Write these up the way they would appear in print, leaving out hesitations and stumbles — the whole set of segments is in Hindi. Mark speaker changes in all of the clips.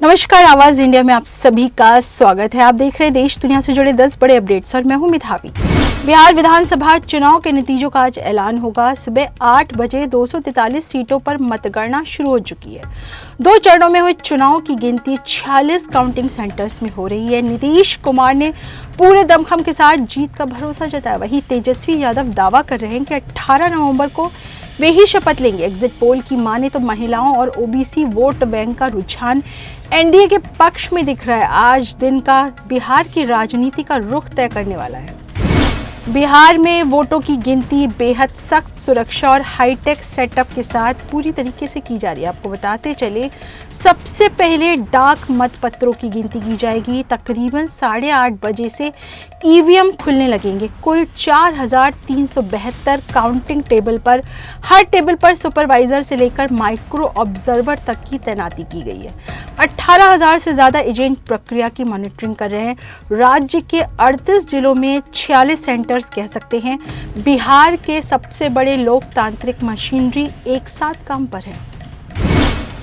Speaker 1: नमस्कार, आवाज इंडिया में आप सभी का स्वागत है। आप देख रहे हैं देश दुनिया से जुड़े 10 बड़े अपडेट्स और मैं हूं मिधावी। बिहार विधानसभा चुनाव के नतीजों का आज ऐलान होगा। सुबह 8 बजे 243 सीटों पर मतगणना शुरू हो चुकी है। 2 चरणों में हुए चुनाव की गिनती 46 काउंटिंग सेंटर्स में हो रही है। नीतीश कुमार ने पूरे दमखम के साथ जीत का भरोसा जताया। वहीं तेजस्वी यादव दावा कर रहे हैं कि 18 नवंबर को वे ही शपथ लेंगे। एग्जिट पोल की माने तो महिलाओं और ओबीसी वोट बैंक का रुझान एनडीए के पक्ष में दिख रहा है। आज दिन का बिहार की राजनीति का रुख तय करने वाला है। बिहार में वोटों की गिनती बेहद सख्त सुरक्षा और हाईटेक सेटअप के साथ पूरी तरीके से की जा रही है। आपको बताते चले, सबसे पहले डाक मतपत्रों की गिनती की जाएगी। तकरीबन 8:30 बजे से ईवीएम खुलने लगेंगे। कुल 4372 काउंटिंग टेबल पर हर टेबल पर सुपरवाइजर से लेकर माइक्रो ऑब्जर्वर तक की तैनाती की गई है। 18,000 से ज्यादा एजेंट प्रक्रिया की मॉनिटरिंग कर रहे हैं। राज्य के 38 जिलों में 46 सेंटर्स कह सकते हैं। बिहार के सबसे बड़े लोकतांत्रिक मशीनरी एक साथ काम पर है।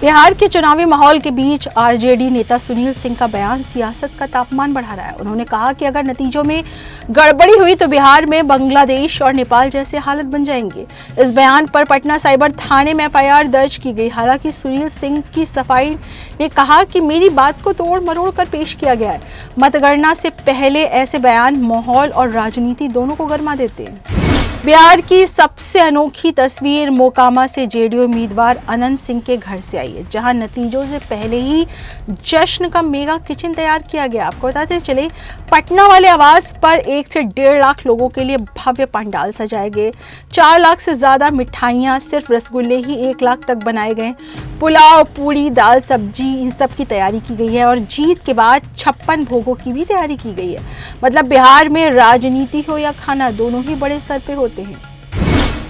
Speaker 1: बिहार के चुनावी माहौल के बीच आरजेडी नेता सुनील सिंह का बयान सियासत का तापमान बढ़ा रहा है। उन्होंने कहा कि अगर नतीजों में गड़बड़ी हुई तो बिहार में बांग्लादेश और नेपाल जैसे हालत बन जाएंगे। इस बयान पर पटना साइबर थाने में एफआईआर दर्ज की गई। हालांकि सुनील सिंह की सफाई ने कहा कि मेरी बात को तोड़ मरोड़ कर पेश किया गया है। मतगणना से पहले ऐसे बयान माहौल और राजनीति दोनों को गरमा देते हैं। बिहार की सबसे अनोखी तस्वीर मोकामा से जेडीयू उम्मीदवार अनंत सिंह के घर से आई है, जहां नतीजों से पहले ही जश्न का मेगा किचन तैयार किया गया। आपको बताते चले, पटना वाले आवास पर 1 से 1.5 लाख लोगों के लिए भव्य पंडाल सजाए गए। 4 लाख से ज्यादा मिठाइयां, सिर्फ रसगुल्ले ही 1 लाख तक बनाए गए। पुलाव, पूरी, दाल, सब्जी, इन सब की तैयारी की गई है और जीत के बाद 56 भोगों की भी तैयारी की गई है। मतलब बिहार में राजनीति हो या खाना, दोनों ही बड़े स्तर पे होते हैं।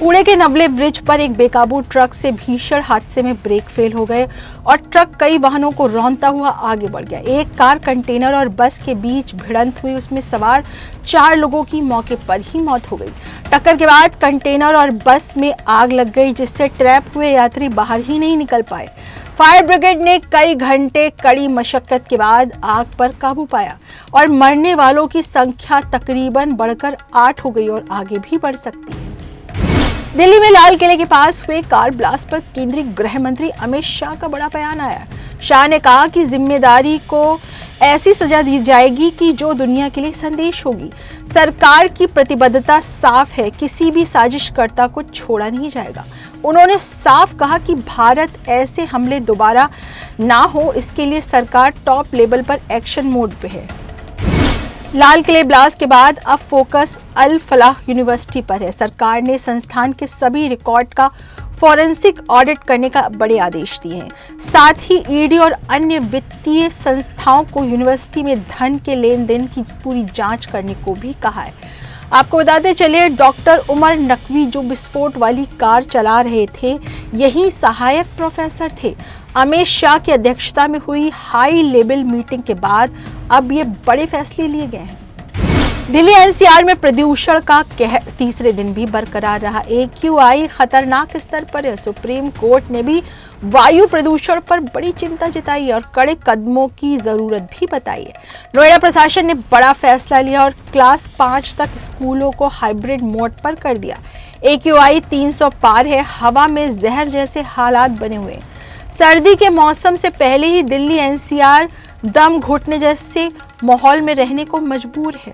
Speaker 1: पुणे के नवले ब्रिज पर एक बेकाबू ट्रक से भीषण हादसे में ब्रेक फेल हो गए और ट्रक कई वाहनों को रौंदता हुआ आगे बढ़ गया। एक कार, कंटेनर और बस के बीच भिड़ंत हुई। उसमें सवार 4 लोगों की मौके पर ही मौत हो गई। टक्कर के बाद कंटेनर और बस में आग लग गई, जिससे ट्रैप हुए यात्री बाहर ही नहीं निकल पाए। फायर ब्रिगेड ने कई घंटे कड़ी मशक्कत के बाद आग पर काबू पाया और मरने वालों की संख्या तकरीबन बढ़कर 8 हो गई और आगे भी बढ़ सकती है। दिल्ली में लाल किले के पास हुए कार ब्लास्ट पर केंद्रीय गृह मंत्री अमित शाह का बड़ा बयान आया। शाह ने कहा कि जिम्मेदारी को ऐसी सजा दी जाएगी कि जो दुनिया के लिए संदेश होगी। सरकार की प्रतिबद्धता साफ है, किसी भी साजिशकर्ता को छोड़ा नहीं जाएगा। उन्होंने साफ कहा कि भारत ऐसे हमले दोबारा ना हो, इसके लिए सरकार टॉप लेवल पर एक्शन मोड पे है। लाल किले ब्लास्ट के बाद अब फोकस अल फलाह यूनिवर्सिटी पर है। सरकार ने संस्थान के सभी रिकॉर्ड का फॉरेंसिक ऑडिट करने का बड़े आदेश दिए हैं। साथ ही ईडी और अन्य वित्तीय संस्थाओं को यूनिवर्सिटी में धन के लेन देन की पूरी जांच करने को भी कहा है। आपको बताते चले, डॉक्टर उमर नकवी जो विस्फोट वाली कार चला रहे थे, यही सहायक प्रोफेसर थे। अमित शाह की अध्यक्षता में हुई हाई लेवल मीटिंग के बाद अब ये बड़े फैसले लिए गए हैं। दिल्ली एनसीआर में प्रदूषण का कहर तीसरे दिन भी बरकरार रहा। AQI खतरनाक स्तर पर है। सुप्रीम कोर्ट ने भी वायु प्रदूषण पर बड़ी चिंता जताई और कड़े कदमों की जरूरत भी बताई है। नोएडा प्रशासन ने बड़ा फैसला लिया और क्लास 5 तक स्कूलों को हाइब्रिड मोड पर कर दिया। AQI 300 पार है। हवा में जहर जैसे हालात बने हुए। सर्दी के मौसम से पहले ही दिल्ली एनसीआर दम घुटने जैसे माहौल में रहने को मजबूर है।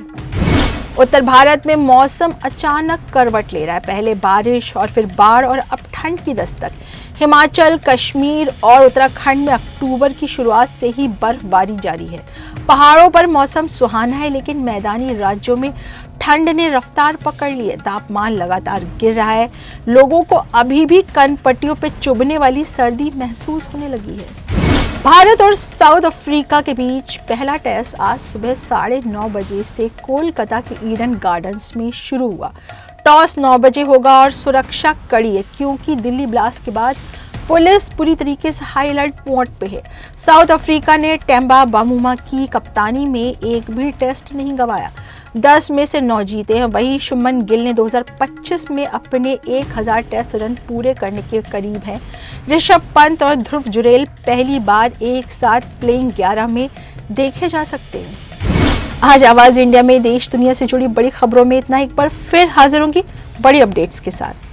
Speaker 1: उत्तर भारत में मौसम अचानक करवट ले रहा है। पहले बारिश और फिर बाढ़ और अब ठंड की दस्तक। हिमाचल, कश्मीर और उत्तराखंड में अक्टूबर की शुरुआत से ही बर्फबारी जारी है। पहाड़ों पर मौसम सुहाना है, लेकिन मैदानी राज्यों में ठंड ने रफ्तार पकड़ ली है। तापमान लगातार गिर रहा है। लोगों को अभी भी कनपट्टियों पे चुभने वाली सर्दी महसूस होने लगी है। भारत और साउथ अफ्रीका के बीच पहला टेस्ट आज सुबह 9:30 बजे से कोलकाता के ईडन गार्डन्स में शुरू हुआ। टॉस 9 बजे होगा और सुरक्षा कड़ी है, क्योंकि दिल्ली ब्लास्ट के बाद पुलिस पूरी तरीके से हाई अलर्ट मोड पे है। साउथ अफ्रीका ने टेम्बा बामुमा की कप्तानी में एक भी टेस्ट नहीं गंवाया। 10 में से 9 जीते हैं। वहीं शुभमन गिल ने 2025 में अपने 1000 टेस्ट रन पूरे करने के करीब हैं। ऋषभ पंत और ध्रुव जुरैल पहली बार एक साथ प्लेइंग 11 में देखे जा सकते हैं। आज आवाज इंडिया में देश दुनिया से जुड़ी बड़ी खबरों में इतना। एक बार फिर हाजिर होंगी बड़ी अपडेट्स के साथ।